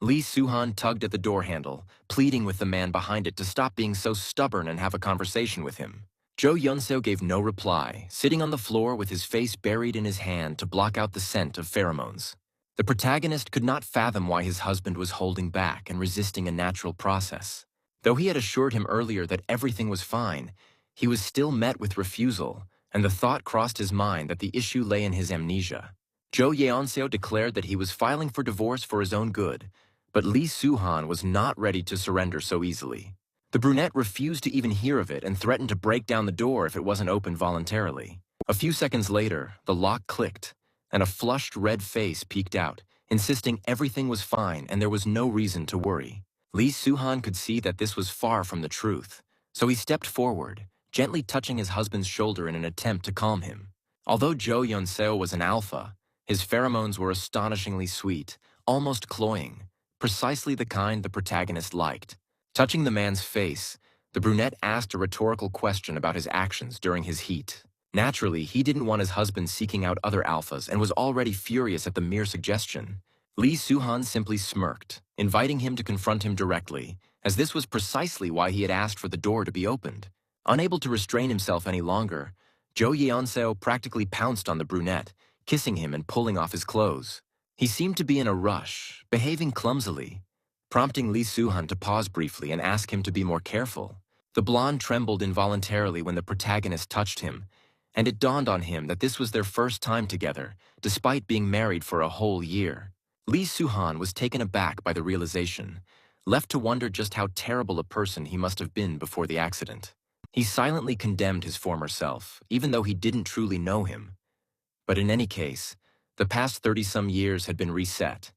Lee Suhan tugged at the door handle, pleading with the man behind it to stop being so stubborn and have a conversation with him. Jo Yunseo gave no reply, sitting on the floor with his face buried in his hand to block out the scent of pheromones. The protagonist could not fathom why his husband was holding back and resisting a natural process. Though he had assured him earlier that everything was fine, he was still met with refusal, and the thought crossed his mind that the issue lay in his amnesia. Jo Yeonseo declared that he was filing for divorce for his own good, but Lee Suhan was not ready to surrender so easily. The brunette refused to even hear of it and threatened to break down the door if it wasn't opened voluntarily. A few seconds later, the lock clicked, and a flushed red face peeked out, insisting everything was fine and there was no reason to worry. Lee Suhan could see that this was far from the truth, so he stepped forward, gently touching his husband's shoulder in an attempt to calm him. Although Jo Yeonseo was an alpha, his pheromones were astonishingly sweet, almost cloying, precisely the kind the protagonist liked. Touching the man's face, the brunette asked a rhetorical question about his actions during his heat. Naturally, he didn't want his husband seeking out other alphas and was already furious at the mere suggestion. Lee Suhan simply smirked, inviting him to confront him directly, as this was precisely why he had asked for the door to be opened. Unable to restrain himself any longer, Jo Yeonseo practically pounced on the brunette, kissing him and pulling off his clothes. He seemed to be in a rush, behaving clumsily, prompting Lee Suhan to pause briefly and ask him to be more careful. The blonde trembled involuntarily when the protagonist touched him, and it dawned on him that this was their first time together, despite being married for a whole year. Lee Suhan was taken aback by the realization, left to wonder just how terrible a person he must have been before the accident. He silently condemned his former self, even though he didn't truly know him. But in any case, the past 30-some years had been reset,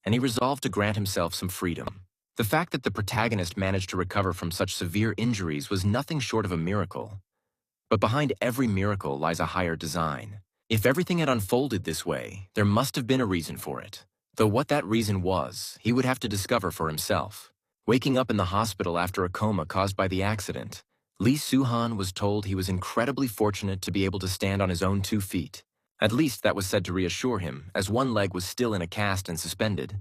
and he resolved to grant himself some freedom. The fact that the protagonist managed to recover from such severe injuries was nothing short of a miracle. But behind every miracle lies a higher design. If everything had unfolded this way, there must have been a reason for it. Though what that reason was, he would have to discover for himself. Waking up in the hospital after a coma caused by the accident, Lee Suhan was told he was incredibly fortunate to be able to stand on his own 2 feet. At least that was said to reassure him, as one leg was still in a cast and suspended.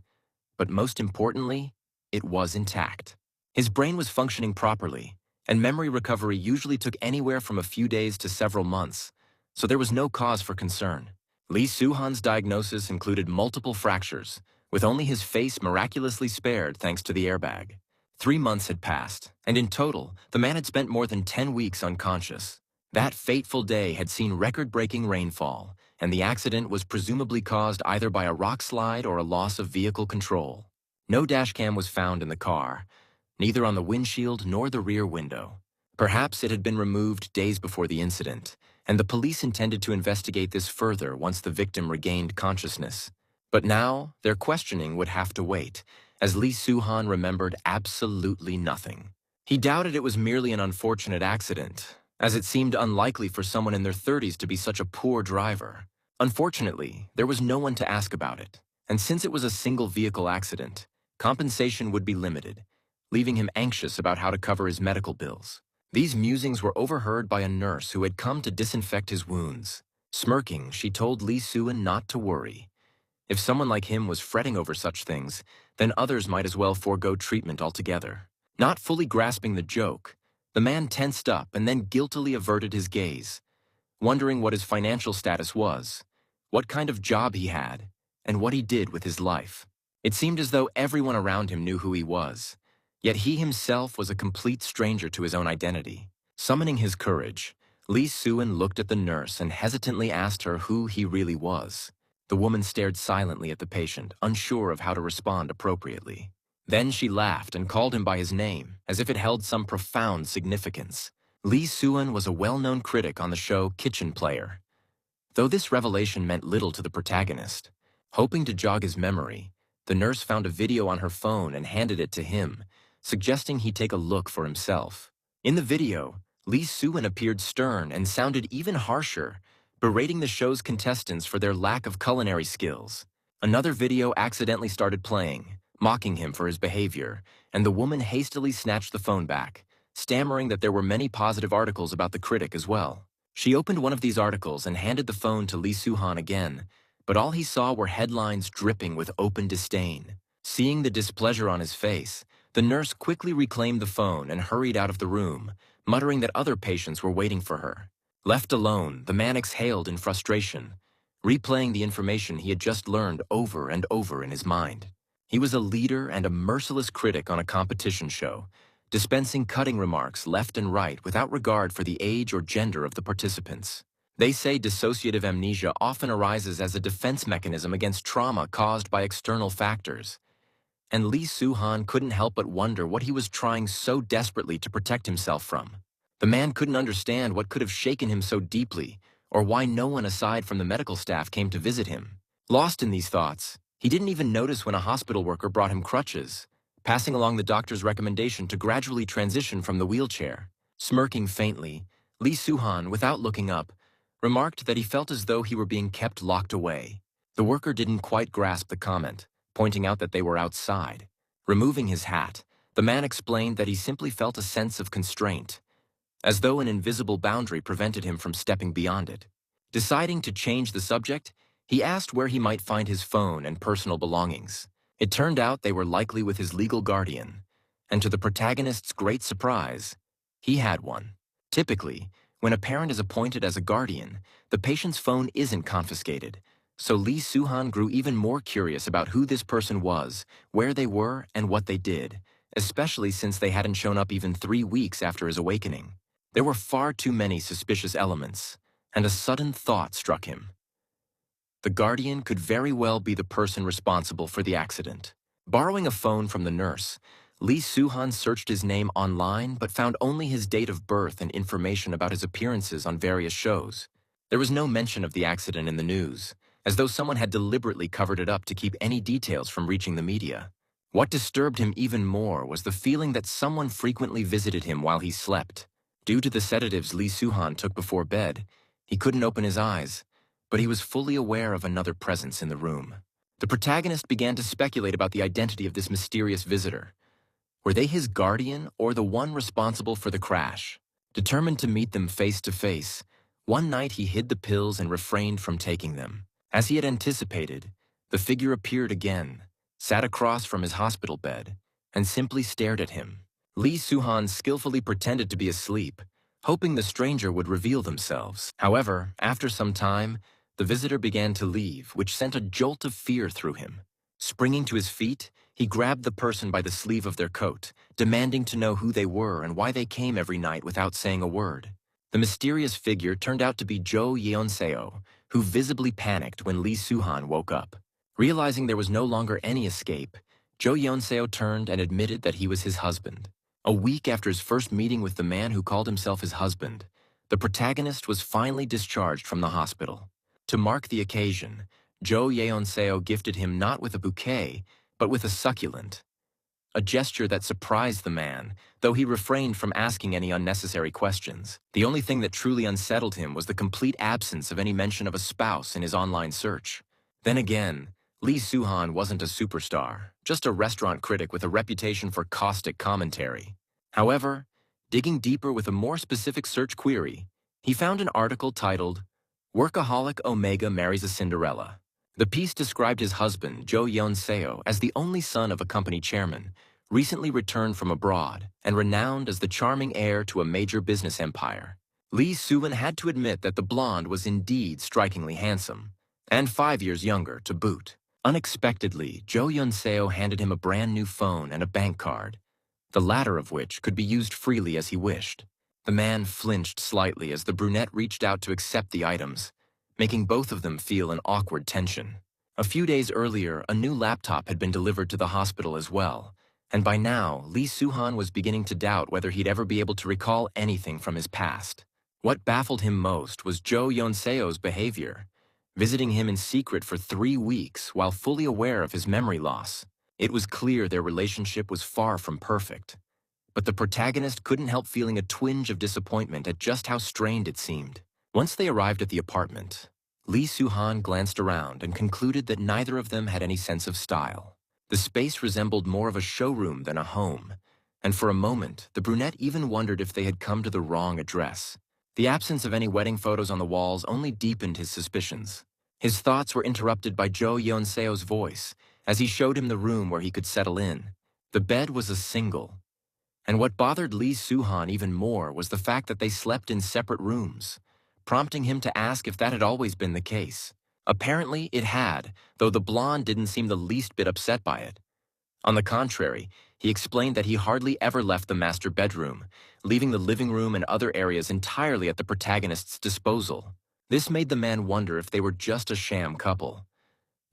But most importantly, it was intact. His brain was functioning properly, and memory recovery usually took anywhere from a few days to several months, so there was no cause for concern. Lee Suhan's diagnosis included multiple fractures, with only his face miraculously spared thanks to the airbag. 3 months had passed, and in total, the man had spent more than 10 weeks unconscious. That fateful day had seen record-breaking rainfall, and the accident was presumably caused either by a rock slide or a loss of vehicle control. No dashcam was found in the car, neither on the windshield nor the rear window. Perhaps it had been removed days before the incident, and the police intended to investigate this further once the victim regained consciousness. But now, their questioning would have to wait, as Lee Suhan remembered absolutely nothing. He doubted it was merely an unfortunate accident, as it seemed unlikely for someone in their 30s to be such a poor driver. Unfortunately, there was no one to ask about it, and since it was a single-vehicle accident, compensation would be limited, leaving him anxious about how to cover his medical bills. These musings were overheard by a nurse who had come to disinfect his wounds. Smirking, she told Lee Suhan not to worry. If someone like him was fretting over such things, then others might as well forego treatment altogether. Not fully grasping the joke, the man tensed up and then guiltily averted his gaze, wondering what his financial status was, what kind of job he had, and what he did with his life. It seemed as though everyone around him knew who he was, yet he himself was a complete stranger to his own identity. Summoning his courage, Lee Suhan looked at the nurse and hesitantly asked her who he really was. The woman stared silently at the patient, unsure of how to respond appropriately. Then she laughed and called him by his name, as if it held some profound significance. Lee Suhan was a well-known critic on the show Kitchen Player. Though this revelation meant little to the protagonist, hoping to jog his memory, the nurse found a video on her phone and handed it to him, suggesting he take a look for himself. In the video, Lee Suhan appeared stern and sounded even harsher, berating the show's contestants for their lack of culinary skills. Another video accidentally started playing, mocking him for his behavior, and the woman hastily snatched the phone back, stammering that there were many positive articles about the critic as well. She opened one of these articles and handed the phone to Lee Suhan again, but all he saw were headlines dripping with open disdain. Seeing the displeasure on his face, the nurse quickly reclaimed the phone and hurried out of the room, muttering that other patients were waiting for her. Left alone, the man exhaled in frustration, replaying the information he had just learned over and over in his mind. He was a leader and a merciless critic on a competition show, dispensing cutting remarks left and right without regard for the age or gender of the participants. They say dissociative amnesia often arises as a defense mechanism against trauma caused by external factors, and Lee Soo-han couldn't help but wonder what he was trying so desperately to protect himself from. The man couldn't understand what could have shaken him so deeply, or why no one aside from the medical staff came to visit him. Lost in these thoughts, he didn't even notice when a hospital worker brought him crutches, passing along the doctor's recommendation to gradually transition from the wheelchair. Smirking faintly, Lee Soo-han, without looking up, remarked that he felt as though he were being kept locked away. The worker didn't quite grasp the comment, pointing out that they were outside. Removing his hat, the man explained that he simply felt a sense of constraint, as though an invisible boundary prevented him from stepping beyond it. Deciding to change the subject, he asked where he might find his phone and personal belongings. It turned out they were likely with his legal guardian, and to the protagonist's great surprise, he had one. Typically, when a parent is appointed as a guardian, the patient's phone isn't confiscated, so Lee Soo-han grew even more curious about who this person was, where they were, and what they did, especially since they hadn't shown up even 3 weeks after his awakening. There were far too many suspicious elements, and a sudden thought struck him. The guardian could very well be the person responsible for the accident. Borrowing a phone from the nurse, Lee Soo-han searched his name online but found only his date of birth and information about his appearances on various shows. There was no mention of the accident in the news, as though someone had deliberately covered it up to keep any details from reaching the media. What disturbed him even more was the feeling that someone frequently visited him while he slept. Due to the sedatives Lee Soo-han took before bed, he couldn't open his eyes, but he was fully aware of another presence in the room. The protagonist began to speculate about the identity of this mysterious visitor. Were they his guardian or the one responsible for the crash? Determined to meet them face to face, one night he hid the pills and refrained from taking them. As he had anticipated, the figure appeared again, sat across from his hospital bed, and simply stared at him. Lee Soo-han skillfully pretended to be asleep, hoping the stranger would reveal themselves. However, after some time, the visitor began to leave, which sent a jolt of fear through him. Springing to his feet, he grabbed the person by the sleeve of their coat, demanding to know who they were and why they came every night without saying a word. The mysterious figure turned out to be Jo Yeon-seo, who visibly panicked when Lee Soo-han woke up. Realizing there was no longer any escape, Jo Yeon-seo turned and admitted that he was his husband. A week after his first meeting with the man who called himself his husband, the protagonist was finally discharged from the hospital. To mark the occasion, Jo Yeon-seo gifted him not with a bouquet, but with a succulent, a gesture that surprised the man, though he refrained from asking any unnecessary questions. The only thing that truly unsettled him was the complete absence of any mention of a spouse in his online search. Then again, Lee Soo-han wasn't a superstar, just a restaurant critic with a reputation for caustic commentary. However, digging deeper with a more specific search query, he found an article titled, "Workaholic Omega Marries a Cinderella." The piece described his husband, Jo Yeon-seo, as the only son of a company chairman, recently returned from abroad, and renowned as the charming heir to a major business empire. Lee Soo-han had to admit that the blonde was indeed strikingly handsome, and 5 years younger to boot. Unexpectedly, Jo Yeon-seo handed him a brand new phone and a bank card, the latter of which could be used freely as he wished. The man flinched slightly as the brunette reached out to accept the items, making both of them feel an awkward tension. A few days earlier, a new laptop had been delivered to the hospital as well, and by now, Lee Soo-han was beginning to doubt whether he'd ever be able to recall anything from his past. What baffled him most was Jo Yeon-seo's behavior, visiting him in secret for 3 weeks while fully aware of his memory loss. It was clear their relationship was far from perfect, but the protagonist couldn't help feeling a twinge of disappointment at just how strained it seemed. Once they arrived at the apartment, Lee Soo-han glanced around and concluded that neither of them had any sense of style. The space resembled more of a showroom than a home, and for a moment, the brunette even wondered if they had come to the wrong address. The absence of any wedding photos on the walls only deepened his suspicions. His thoughts were interrupted by Jo Yeon-seo's voice, as he showed him the room where he could settle in. The bed was a single, and what bothered Lee Soo-han even more was the fact that they slept in separate rooms, prompting him to ask if that had always been the case. Apparently, it had, though the blonde didn't seem the least bit upset by it. On the contrary, he explained that he hardly ever left the master bedroom, leaving the living room and other areas entirely at the protagonist's disposal. This made the man wonder if they were just a sham couple.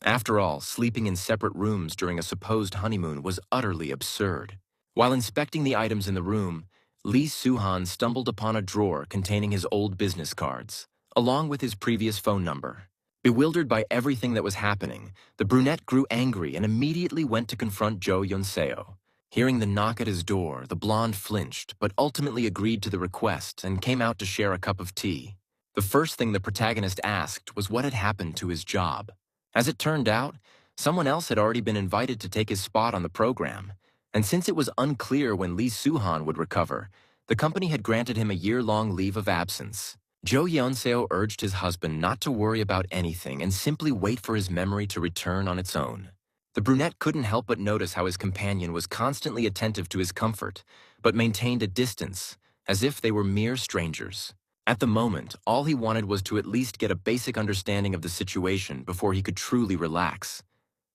After all, sleeping in separate rooms during a supposed honeymoon was utterly absurd. While inspecting the items in the room, Lee Soo-han stumbled upon a drawer containing his old business cards, along with his previous phone number. Bewildered by everything that was happening, the brunette grew angry and immediately went to confront Jo Yeon-seo. Hearing the knock at his door, the blonde flinched, but ultimately agreed to the request and came out to share a cup of tea. The first thing the protagonist asked was what had happened to his job. As it turned out, someone else had already been invited to take his spot on the program, and since it was unclear when Lee Soo-han would recover, the company had granted him a year-long leave of absence. Jo Yeon-seo urged his husband not to worry about anything and simply wait for his memory to return on its own. The brunette couldn't help but notice how his companion was constantly attentive to his comfort, but maintained a distance, as if they were mere strangers. At the moment, all he wanted was to at least get a basic understanding of the situation before he could truly relax.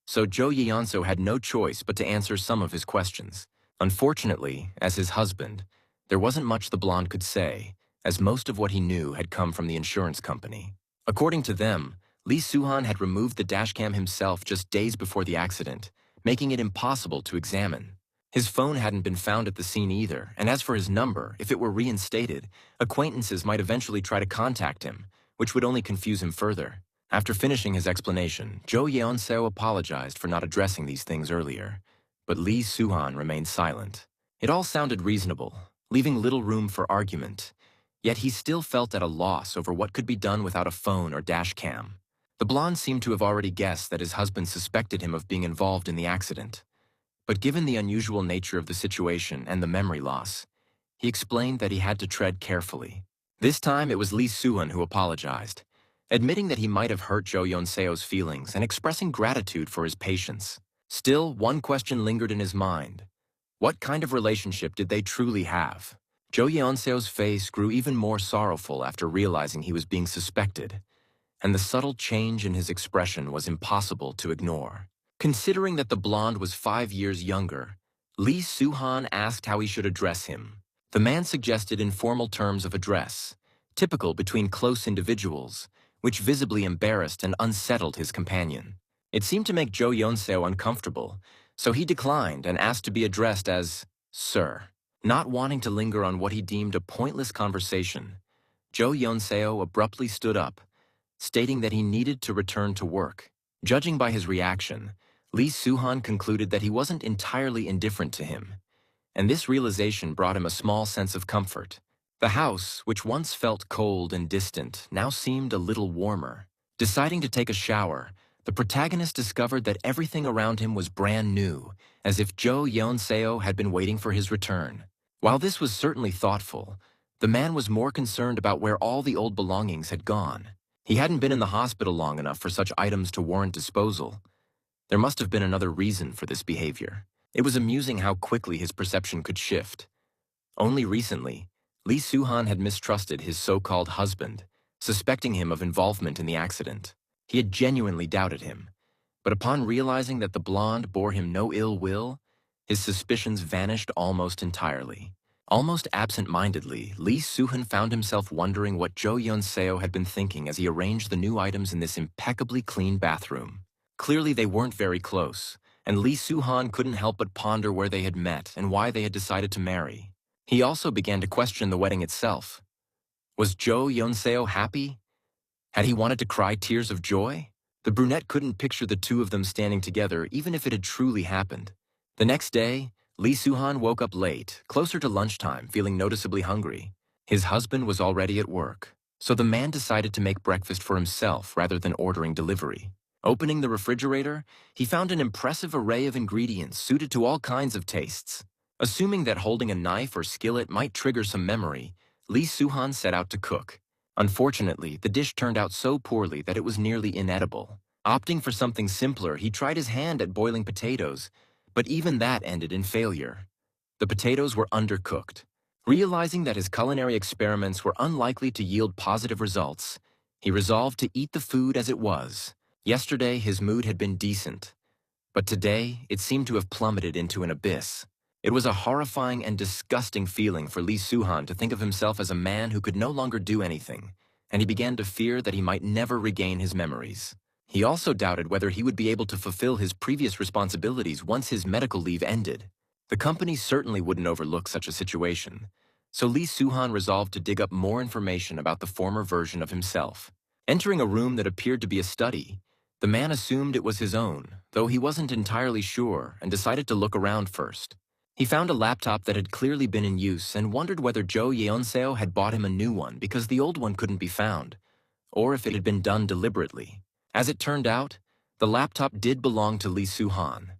So Jo Yeon-seo had no choice but to answer some of his questions. Unfortunately, as his husband, there wasn't much the blonde could say, as most of what he knew had come from the insurance company. According to them, Lee Soo-han had removed the dashcam himself just days before the accident, making it impossible to examine. His phone hadn't been found at the scene either, and as for his number, if it were reinstated, acquaintances might eventually try to contact him, which would only confuse him further. After finishing his explanation, Jo Yeon-seo apologized for not addressing these things earlier, but Lee Soo-han remained silent. It all sounded reasonable, leaving little room for argument. Yet he still felt at a loss over what could be done without a phone or dash cam. The blonde seemed to have already guessed that his husband suspected him of being involved in the accident. But given the unusual nature of the situation and the memory loss, he explained that he had to tread carefully. This time it was Lee Soo-han who apologized, admitting that he might have hurt Jo Yeon-seo's feelings and expressing gratitude for his patience. Still, one question lingered in his mind. What kind of relationship did they truly have? Jo Yeon-seo's face grew even more sorrowful after realizing he was being suspected, and the subtle change in his expression was impossible to ignore. Considering that the blonde was 5 years younger, Lee Soo-han asked how he should address him. The man suggested informal terms of address, typical between close individuals, which visibly embarrassed and unsettled his companion. It seemed to make Jo Yeon-seo uncomfortable, so he declined and asked to be addressed as Sir. Not wanting to linger on what he deemed a pointless conversation, Jo Yeon-seo abruptly stood up, stating that he needed to return to work. Judging by his reaction, Lee Soo-han concluded that he wasn't entirely indifferent to him, and this realization brought him a small sense of comfort. The house, which once felt cold and distant, now seemed a little warmer. Deciding to take a shower, the protagonist discovered that everything around him was brand new, as if Jo Yeon-seo had been waiting for his return. While this was certainly thoughtful, the man was more concerned about where all the old belongings had gone. He hadn't been in the hospital long enough for such items to warrant disposal. There must have been another reason for this behavior. It was amusing how quickly his perception could shift. Only recently, Lee Soo-han had mistrusted his so-called husband, suspecting him of involvement in the accident. He had genuinely doubted him, but upon realizing that the blonde bore him no ill will, his suspicions vanished almost entirely. Almost absent-mindedly, Lee Soo-han found himself wondering what Jo Yeon-seo had been thinking as he arranged the new items in this impeccably clean bathroom. Clearly they weren't very close, and Lee Soo-han couldn't help but ponder where they had met and why they had decided to marry. He also began to question the wedding itself. Was Jo Yeon-seo happy? Had he wanted to cry tears of joy? The brunette couldn't picture the two of them standing together even if it had truly happened. The next day, Lee Soo-han woke up late, closer to lunchtime, feeling noticeably hungry. His husband was already at work, so the man decided to make breakfast for himself rather than ordering delivery. Opening the refrigerator, he found an impressive array of ingredients suited to all kinds of tastes. Assuming that holding a knife or skillet might trigger some memory, Lee Soo-han set out to cook. Unfortunately, the dish turned out so poorly that it was nearly inedible. Opting for something simpler, he tried his hand at boiling potatoes, but even that ended in failure. The potatoes were undercooked. Realizing that his culinary experiments were unlikely to yield positive results, he resolved to eat the food as it was. Yesterday, his mood had been decent, but today it seemed to have plummeted into an abyss. It was a horrifying and disgusting feeling for Lee Suhan to think of himself as a man who could no longer do anything, and he began to fear that he might never regain his memories. He also doubted whether he would be able to fulfill his previous responsibilities once his medical leave ended. The company certainly wouldn't overlook such a situation, so Lee Suhan resolved to dig up more information about the former version of himself. Entering a room that appeared to be a study, the man assumed it was his own, though he wasn't entirely sure and decided to look around first. He found a laptop that had clearly been in use and wondered whether Jo Yeonseo had bought him a new one because the old one couldn't be found, or if it had been done deliberately. As it turned out, the laptop did belong to Lee Suhan.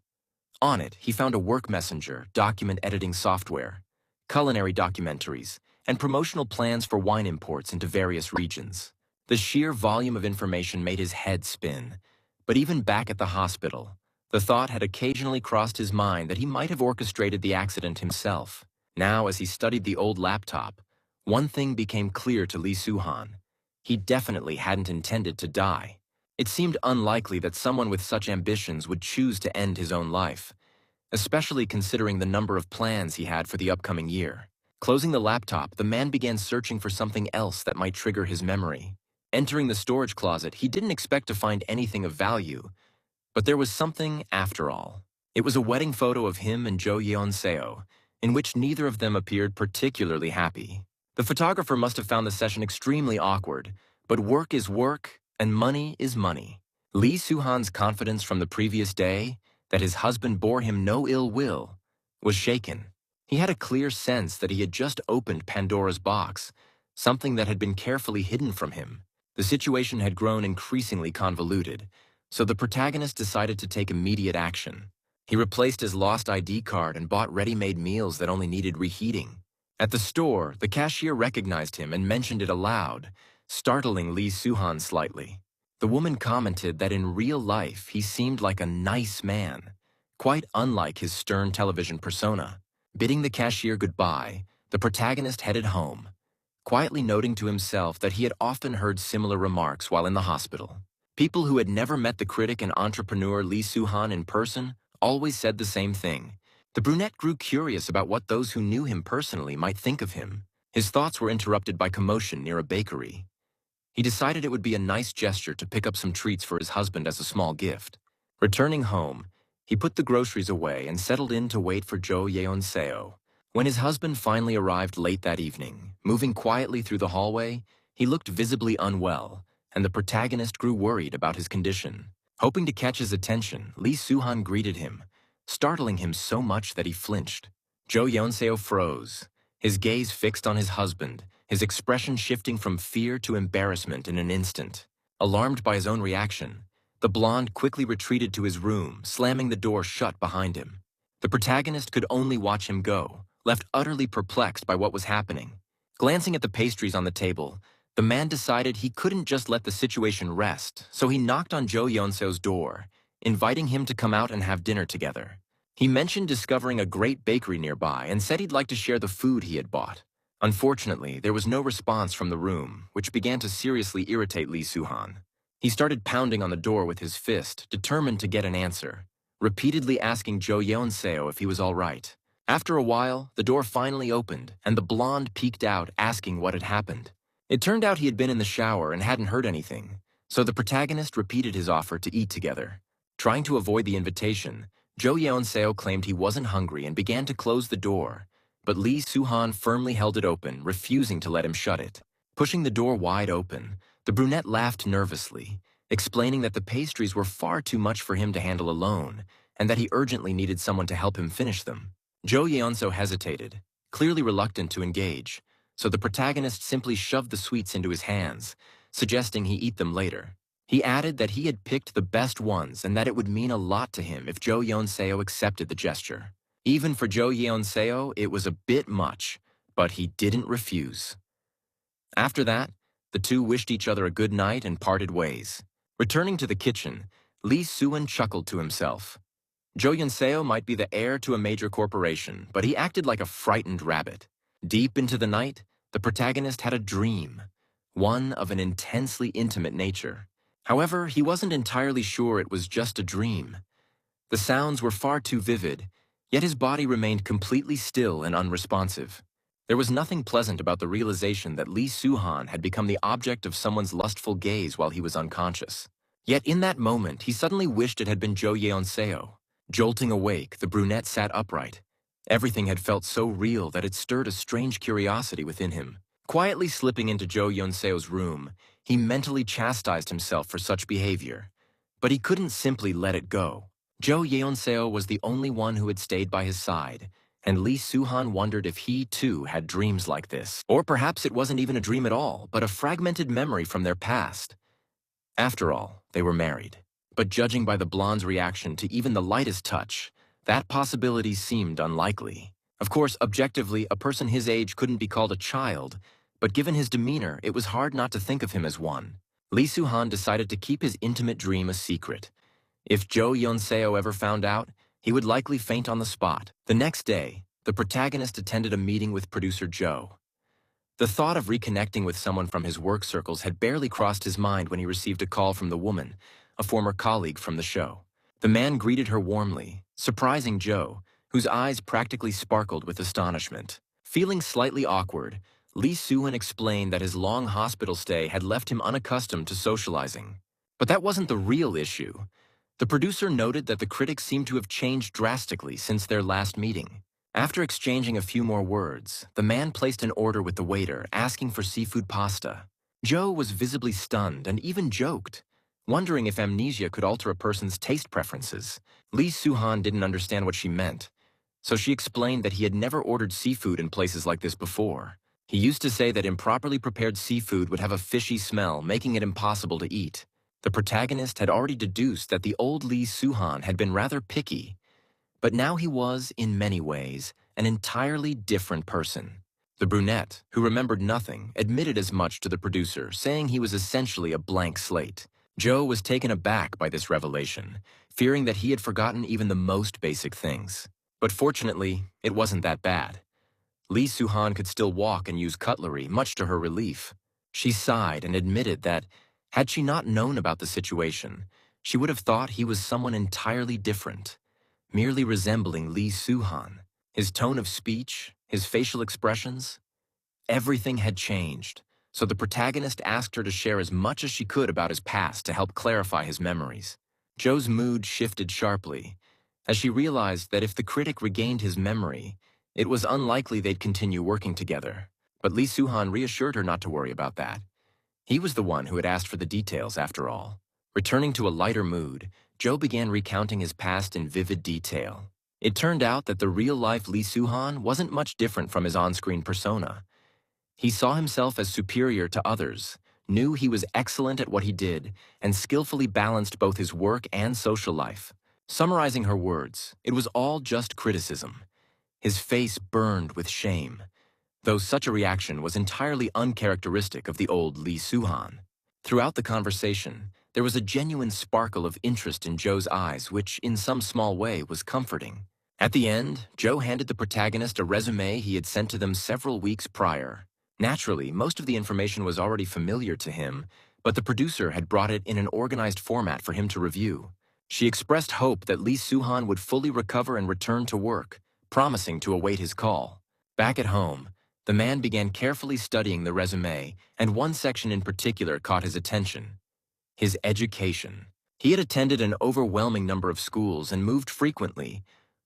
On it, he found a work messenger, document editing software, culinary documentaries, and promotional plans for wine imports into various regions. The sheer volume of information made his head spin, but even back at the hospital, the thought had occasionally crossed his mind that he might have orchestrated the accident himself. Now, as he studied the old laptop, one thing became clear to Lee Suhan. He definitely hadn't intended to die. It seemed unlikely that someone with such ambitions would choose to end his own life, especially considering the number of plans he had for the upcoming year. Closing the laptop, the man began searching for something else that might trigger his memory. Entering the storage closet, he didn't expect to find anything of value, but there was something after all. It was a wedding photo of him and Jo Yeonseo, in which neither of them appeared particularly happy. The photographer must have found the session extremely awkward, but work is work, and money is money. Lee Suhan's confidence from the previous day, that his husband bore him no ill will, was shaken. He had a clear sense that he had just opened Pandora's box, something that had been carefully hidden from him. The situation had grown increasingly convoluted, so the protagonist decided to take immediate action. He replaced his lost ID card and bought ready-made meals that only needed reheating. At the store, the cashier recognized him and mentioned it aloud, startling Lee Suhan slightly. The woman commented that in real life he seemed like a nice man, quite unlike his stern television persona. Bidding the cashier goodbye, the protagonist headed home, quietly noting to himself that he had often heard similar remarks while in the hospital. People who had never met the critic and entrepreneur Lee Suhan in person always said the same thing. The brunette grew curious about what those who knew him personally might think of him. His thoughts were interrupted by commotion near a bakery. He decided it would be a nice gesture to pick up some treats for his husband as a small gift. Returning home, he put the groceries away and settled in to wait for Jo Yeonseo. When his husband finally arrived late that evening, moving quietly through the hallway, he looked visibly unwell, and the protagonist grew worried about his condition. Hoping to catch his attention, Lee Suhan greeted him, startling him so much that he flinched. Jo Yeonseo froze, his gaze fixed on his husband, his expression shifting from fear to embarrassment in an instant. Alarmed by his own reaction, the blonde quickly retreated to his room, slamming the door shut behind him. The protagonist could only watch him go, left utterly perplexed by what was happening. Glancing at the pastries on the table, the man decided he couldn't just let the situation rest, so he knocked on Jo Yeonseo's door, inviting him to come out and have dinner together. He mentioned discovering a great bakery nearby and said he'd like to share the food he had bought. Unfortunately, there was no response from the room, which began to seriously irritate Lee Suhan. He started pounding on the door with his fist, determined to get an answer, repeatedly asking Jo Yeonseo if he was all right. After a while, the door finally opened, and the blonde peeked out, asking what had happened. It turned out he had been in the shower and hadn't heard anything, so the protagonist repeated his offer to eat together. Trying to avoid the invitation, Jo Yeonseo claimed he wasn't hungry and began to close the door, but Lee Suhan firmly held it open, refusing to let him shut it. Pushing the door wide open, the brunette laughed nervously, explaining that the pastries were far too much for him to handle alone, and that he urgently needed someone to help him finish them. Jo Yeonseo hesitated, clearly reluctant to engage, so the protagonist simply shoved the sweets into his hands, suggesting he eat them later. He added that he had picked the best ones and that it would mean a lot to him if Jo Yeonseo accepted the gesture. Even for Jo Yeonseo, it was a bit much, but he didn't refuse. After that, the two wished each other a good night and parted ways. Returning to the kitchen, Lee Suan chuckled to himself. Jo Yunseo might be the heir to a major corporation, but he acted like a frightened rabbit. Deep into the night, the protagonist had a dream, one of an intensely intimate nature. However, he wasn't entirely sure it was just a dream. The sounds were far too vivid, yet his body remained completely still and unresponsive. There was nothing pleasant about the realization that Lee Suhan had become the object of someone's lustful gaze while he was unconscious. Yet in that moment, he suddenly wished it had been Jo Yeonseo. Jolting awake, the brunette sat upright. Everything had felt so real that it stirred a strange curiosity within him. Quietly slipping into Jo Yeonseo's room, he mentally chastised himself for such behavior. But he couldn't simply let it go. Jo Yeonseo was the only one who had stayed by his side, and Lee Suhan wondered if he, too, had dreams like this. Or perhaps it wasn't even a dream at all, but a fragmented memory from their past. After all, they were married. But judging by the blonde's reaction to even the lightest touch, that possibility seemed unlikely. Of course, objectively, a person his age couldn't be called a child, but given his demeanor, it was hard not to think of him as one. Lee Suhan decided to keep his intimate dream a secret. If Jo Yeonseo ever found out, he would likely faint on the spot. The next day, the protagonist attended a meeting with producer Jo. The thought of reconnecting with someone from his work circles had barely crossed his mind when he received a call from the woman, a former colleague from the show. The man greeted her warmly, surprising Jo, whose eyes practically sparkled with astonishment. Feeling slightly awkward, Lee Suhan explained that his long hospital stay had left him unaccustomed to socializing. But that wasn't the real issue. The producer noted that the critics seemed to have changed drastically since their last meeting. After exchanging a few more words, the man placed an order with the waiter, asking for seafood pasta. Jo was visibly stunned and even joked, wondering if amnesia could alter a person's taste preferences. Lee Suhan didn't understand what she meant, so she explained that he had never ordered seafood in places like this before. He used to say that improperly prepared seafood would have a fishy smell, making it impossible to eat. The protagonist had already deduced that the old Lee Suhan had been rather picky, but now he was, in many ways, an entirely different person. The brunette, who remembered nothing, admitted as much to the producer, saying he was essentially a blank slate. Jo was taken aback by this revelation, fearing that he had forgotten even the most basic things. But fortunately, it wasn't that bad. Lee Suhan could still walk and use cutlery, much to her relief. She sighed and admitted that, had she not known about the situation, she would have thought he was someone entirely different, merely resembling Lee Suhan. His tone of speech, his facial expressions, everything had changed, so the protagonist asked her to share as much as she could about his past to help clarify his memories. Jo's mood shifted sharply, as she realized that if the critic regained his memory, it was unlikely they'd continue working together. But Lee Suhan reassured her not to worry about that. He was the one who had asked for the details, after all. Returning to a lighter mood, Jo began recounting his past in vivid detail. It turned out that the real-life Lee Suhan wasn't much different from his on-screen persona. He saw himself as superior to others, knew he was excellent at what he did, and skillfully balanced both his work and social life. Summarizing her words, it was all just criticism. His face burned with shame, though such a reaction was entirely uncharacteristic of the old Lee Suhan. Throughout the conversation, there was a genuine sparkle of interest in Jo's eyes, which, in some small way, was comforting. At the end, Jo handed the protagonist a resume he had sent to them several weeks prior. Naturally, most of the information was already familiar to him, but the producer had brought it in an organized format for him to review. She expressed hope that Lee Suhan would fully recover and return to work, promising to await his call. Back at home, the man began carefully studying the resume, and one section in particular caught his attention: his education. He had attended an overwhelming number of schools and moved frequently,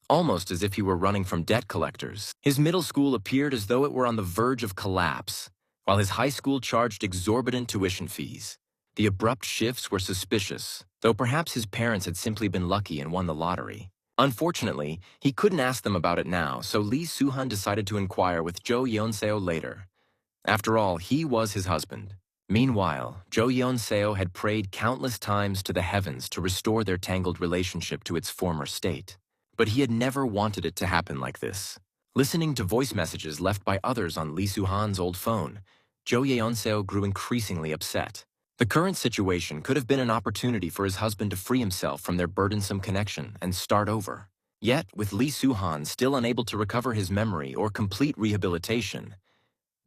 almost as if he were running from debt collectors. His middle school appeared as though it were on the verge of collapse, while his high school charged exorbitant tuition fees. The abrupt shifts were suspicious, though perhaps his parents had simply been lucky and won the lottery. Unfortunately, he couldn't ask them about it now, so Lee Suhan decided to inquire with Jo Yeonseo later. After all, he was his husband. Meanwhile, Jo Yeonseo had prayed countless times to the heavens to restore their tangled relationship to its former state. But he had never wanted it to happen like this. Listening to voice messages left by others on Lee Suhan's old phone, Jo Yeonseo grew increasingly upset. The current situation could have been an opportunity for his husband to free himself from their burdensome connection and start over. Yet, with Lee Soo-han still unable to recover his memory or complete rehabilitation,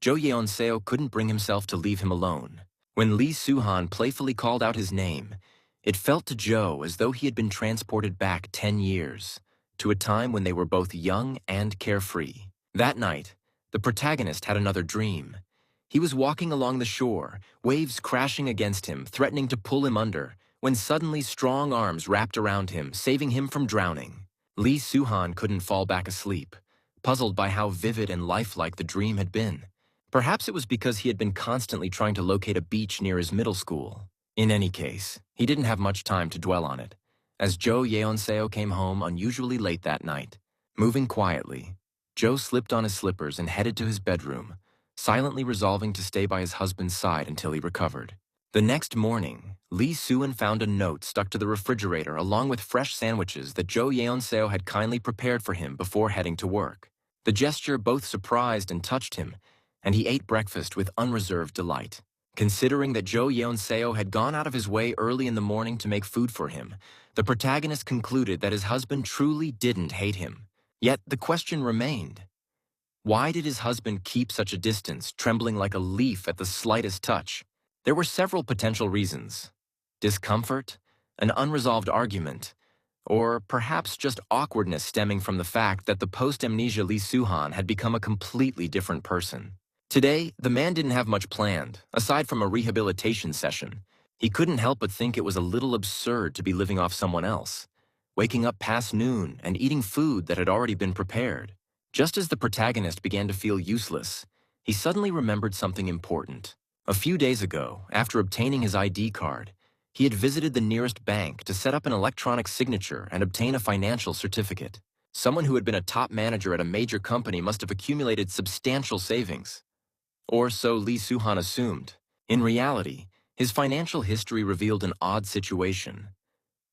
Jo Yeon-seo couldn't bring himself to leave him alone. When Lee Soo-han playfully called out his name, it felt to Jo as though he had been transported back 10 years, to a time when they were both young and carefree. That night, the protagonist had another dream. He was walking along the shore, waves crashing against him, threatening to pull him under, when suddenly strong arms wrapped around him, saving him from drowning. Lee Soo-han couldn't fall back asleep, puzzled by how vivid and lifelike the dream had been. Perhaps it was because he had been constantly trying to locate a beach near his middle school. In any case, he didn't have much time to dwell on it, as Jo Yeon-seo came home unusually late that night. Moving quietly, Jo slipped on his slippers and headed to his bedroom, silently resolving to stay by his husband's side until he recovered. The next morning, Lee Soo-in found a note stuck to the refrigerator along with fresh sandwiches that Jo Yeon-seo had kindly prepared for him before heading to work. The gesture both surprised and touched him, and he ate breakfast with unreserved delight. Considering that Jo Yeon-seo had gone out of his way early in the morning to make food for him, the protagonist concluded that his husband truly didn't hate him. Yet the question remained. Why did his husband keep such a distance, trembling like a leaf at the slightest touch? There were several potential reasons. Discomfort, an unresolved argument, or perhaps just awkwardness stemming from the fact that the post-amnesia Lee Soo-han had become a completely different person. Today, the man didn't have much planned, aside from a rehabilitation session. He couldn't help but think it was a little absurd to be living off someone else, waking up past noon and eating food that had already been prepared. Just as the protagonist began to feel useless, he suddenly remembered something important. A few days ago, after obtaining his ID card, he had visited the nearest bank to set up an electronic signature and obtain a financial certificate. Someone who had been a top manager at a major company must have accumulated substantial savings. Or so Lee Soo-han assumed. In reality, his financial history revealed an odd situation.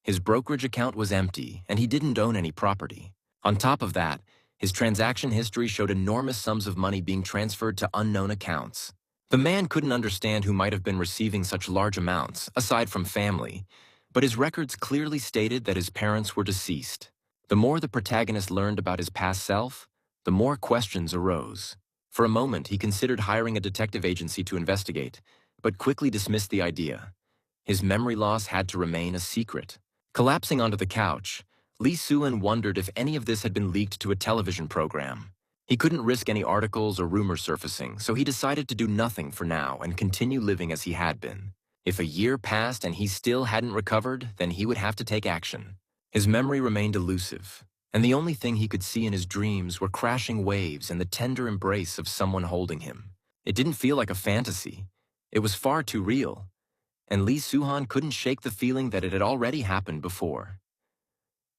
His brokerage account was empty, and he didn't own any property. On top of that, his transaction history showed enormous sums of money being transferred to unknown accounts. The man couldn't understand who might have been receiving such large amounts, aside from family, but his records clearly stated that his parents were deceased. The more the protagonist learned about his past self, the more questions arose. For a moment, he considered hiring a detective agency to investigate, but quickly dismissed the idea. His memory loss had to remain a secret. Collapsing onto the couch, Lee Soo-in wondered if any of this had been leaked to a television program. He couldn't risk any articles or rumors surfacing, so he decided to do nothing for now and continue living as he had been. If a year passed and he still hadn't recovered, then he would have to take action. His memory remained elusive, and the only thing he could see in his dreams were crashing waves and the tender embrace of someone holding him. It didn't feel like a fantasy. It was far too real, and Lee Soo-han couldn't shake the feeling that it had already happened before.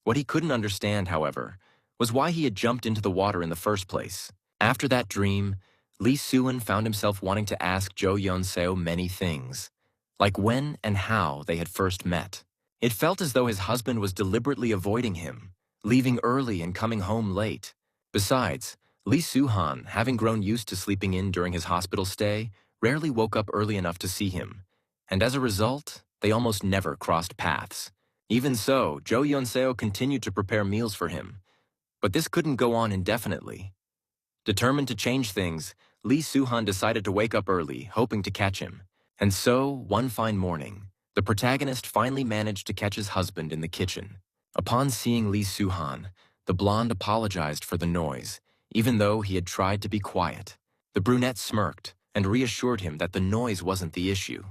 What he couldn't understand, however, was why he had jumped into the water in the first place. After that dream, Lee Soo-in found himself wanting to ask Jo Yeon-seo many things, like when and how they had first met. It felt as though his husband was deliberately avoiding him, leaving early and coming home late. Besides, Lee Soo-han, having grown used to sleeping in during his hospital stay, rarely woke up early enough to see him, and as a result, they almost never crossed paths. Even so, Jo Yeon-seo continued to prepare meals for him, but this couldn't go on indefinitely. Determined to change things, Lee Soo-han decided to wake up early, hoping to catch him. And so, one fine morning, the protagonist finally managed to catch his husband in the kitchen. Upon seeing Lee Soo-han, the blonde apologized for the noise, even though he had tried to be quiet. The brunette smirked and reassured him that the noise wasn't the issue.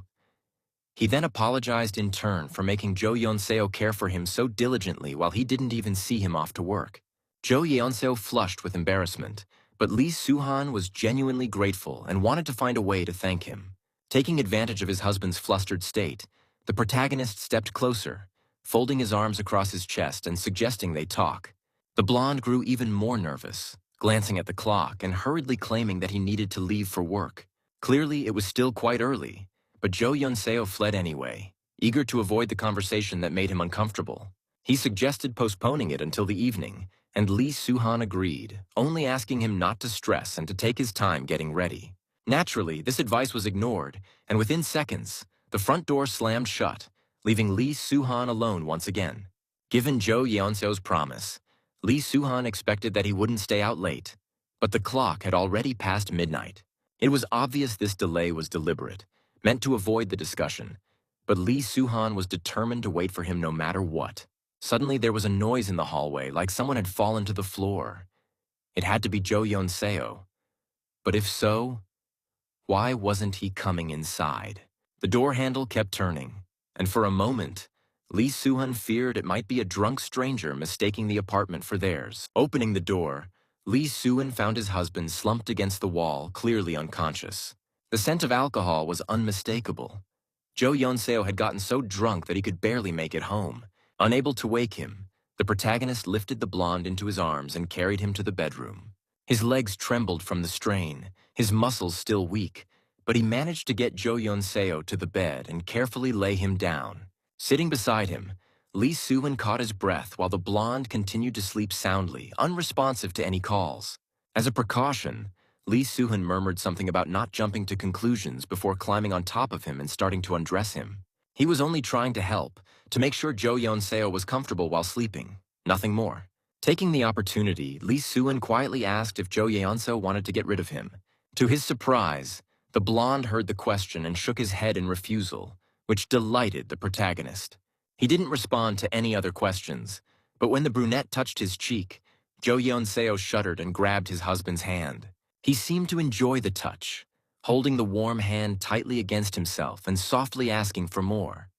He then apologized in turn for making Jo Yeon-seo care for him so diligently while he didn't even see him off to work. Jo Yeon-seo flushed with embarrassment, but Lee Soo-han was genuinely grateful and wanted to find a way to thank him. Taking advantage of his husband's flustered state, the protagonist stepped closer, folding his arms across his chest and suggesting they talk. The blonde grew even more nervous, glancing at the clock and hurriedly claiming that he needed to leave for work. Clearly, it was still quite early, but Jo Yeon-seo fled anyway, eager to avoid the conversation that made him uncomfortable. He suggested postponing it until the evening, and Lee Soo-han agreed, only asking him not to stress and to take his time getting ready. Naturally, this advice was ignored, and within seconds, The front door slammed shut, leaving Lee Suhan alone once again. Given Jo Yeonseo's promise, Lee Suhan expected that he wouldn't stay out late, but the clock had already passed midnight. It was obvious this delay was deliberate, meant to avoid the discussion, but Lee Suhan was determined to wait for him no matter what. Suddenly there was a noise in the hallway, like someone had fallen to the floor. It had to be Jo Yeonseo. But if so, why wasn't he coming inside? The door handle kept turning, and for a moment, Lee Suhan feared it might be a drunk stranger mistaking the apartment for theirs. Opening the door, Lee Suhan found his husband slumped against the wall, clearly unconscious. The scent of alcohol was unmistakable. Jo Yeonseo had gotten so drunk that he could barely make it home. Unable to wake him, the protagonist lifted the blonde into his arms and carried him to the bedroom. His legs trembled from the strain, his muscles still weak, but he managed to get Jo Yeonseo to the bed and carefully lay him down. Sitting beside him, Lee Suhan caught his breath while the blonde continued to sleep soundly, unresponsive to any calls. As a precaution, Lee Suhan murmured something about not jumping to conclusions before climbing on top of him and starting to undress him. He was only trying to help, to make sure Jo Yeonseo was comfortable while sleeping, nothing more. Taking the opportunity, Lee Suhan quietly asked if Jo Yeonseo wanted to get rid of him. To his surprise, the blonde heard the question and shook his head in refusal, which delighted the protagonist. He didn't respond to any other questions, but when the brunette touched his cheek, Jo Yeonseo shuddered and grabbed his husband's hand. He seemed to enjoy the touch, holding the warm hand tightly against himself and softly asking for more.